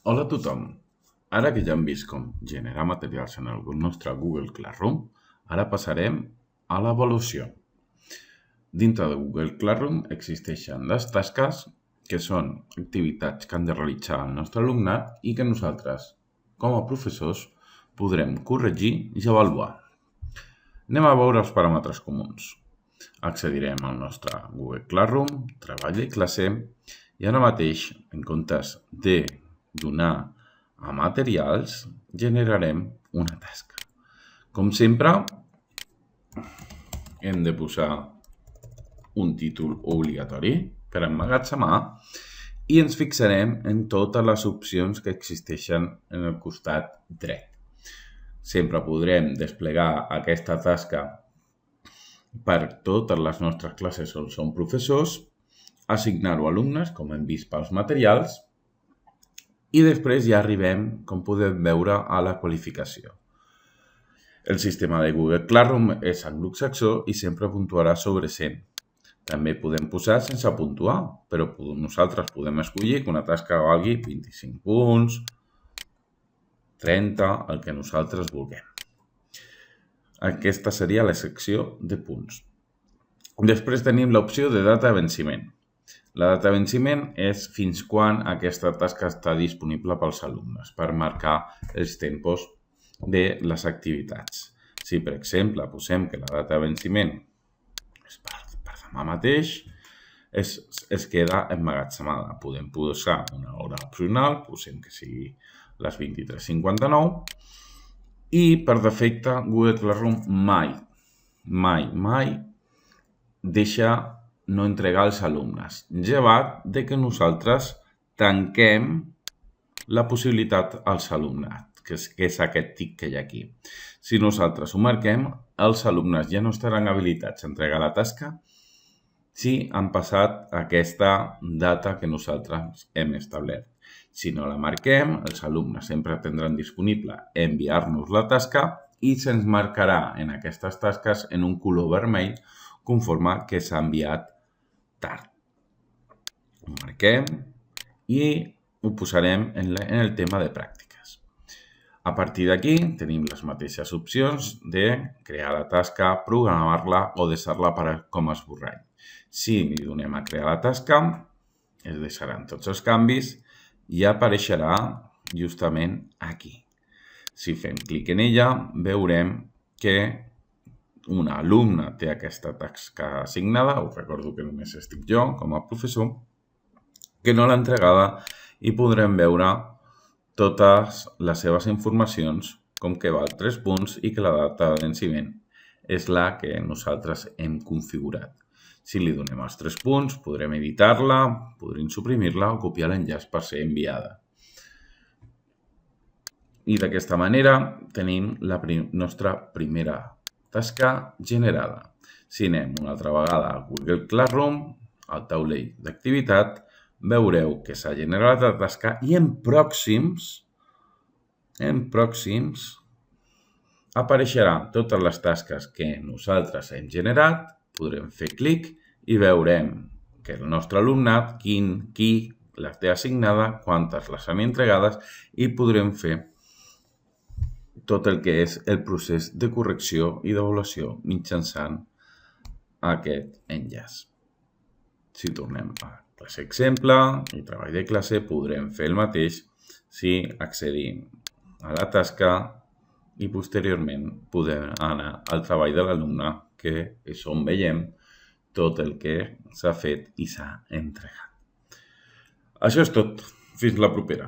Hola a tothom. Ara que ja hem vist com generar materials en el nostre Google Classroom, ara passarem a l'avaluació. Dintre de Google Classroom existeixen les tasques, que són activitats que han de realitzar el nostre alumnat i que nosaltres, com a professors, podrem corregir i avaluar. Anem a veure els paràmetres comuns. Accedirem al nostre Google Classroom, treball de classe, i ara mateix, en comptes de donar a materials, generarem una tasca. Com sempre, hem de posar un títol obligatori per emmagatzemar i ens fixarem en totes les opcions que existeixen en el costat dret. Sempre podrem desplegar aquesta tasca per totes les nostres classes on som professors, assignar-ho a alumnes, com hem vist pels materials, i després ja arribem, com podem veure, a la qualificació. El sistema de Google Classroom és anglosaxó i sempre puntuarà sobre 100. També podem posar sense puntuar, però nosaltres podem escollir que una tasca valgui 25 punts, 30, el que nosaltres vulguem. Aquesta seria la secció de punts. Després tenim l'opció de data de venciment. La data de venciment és fins quan aquesta tasca està disponible pels alumnes, per marcar els tempos de les activitats. Si, per exemple, posem que la data de venciment és per demà mateix, es queda emmagatzemada. Podem posar una hora opcional, posem que sigui les 23:59, i per defecte Google Classroom mai deixa no entregar als alumnes, llevat de que nosaltres tanquem la possibilitat als alumnat, que és aquest tic que hi ha aquí. Si nosaltres ho marquem, els alumnes ja no estaran habilitats a entregar la tasca si han passat aquesta data que nosaltres hem establert. Si no la marquem, els alumnes sempre tindran disponible enviar-nos la tasca i se'ns marcarà en aquestes tasques en un color vermell conforme que s'ha enviat tard. Ho marquem i ho posarem en el tema de pràctiques. A partir d'aquí tenim les mateixes opcions de crear la tasca, programar-la o deixar-la com a esborrany. Si li donem a crear la tasca, es deixaran tots els canvis i apareixerà justament aquí. Si fem clic en ella, veurem que un alumne té aquesta tasca assignada, us recordo que només estic jo com a professor, que no l'ha entregada i podrem veure totes les seves informacions, com que val 3 punts i que la data de venciment és la que nosaltres hem configurat. Si li donem els 3 punts, podrem editar-la, podrem suprimir-la o copiar l'enllaç per ser enviada. I d'aquesta manera tenim la nostra primera tasca generada. Si anem una altra vegada a Google Classroom, al taulell d'activitat, veureu que s'ha generat la tasca i en pròxims apareixeran totes les tasques que nosaltres hem generat, podrem fer clic i veurem que el nostre alumnat, qui les té assignada, quantes les han entregades i podrem fer tot el que és el procés de correcció i d'avaluació mitjançant aquest enllaç. Si tornem a classe exemple i treball de classe, podrem fer el mateix si accedim a la tasca i posteriorment podem anar al treball de l'alumne, que és on veiem tot el que s'ha fet i s'ha entregat. Això és tot. Fins la propera.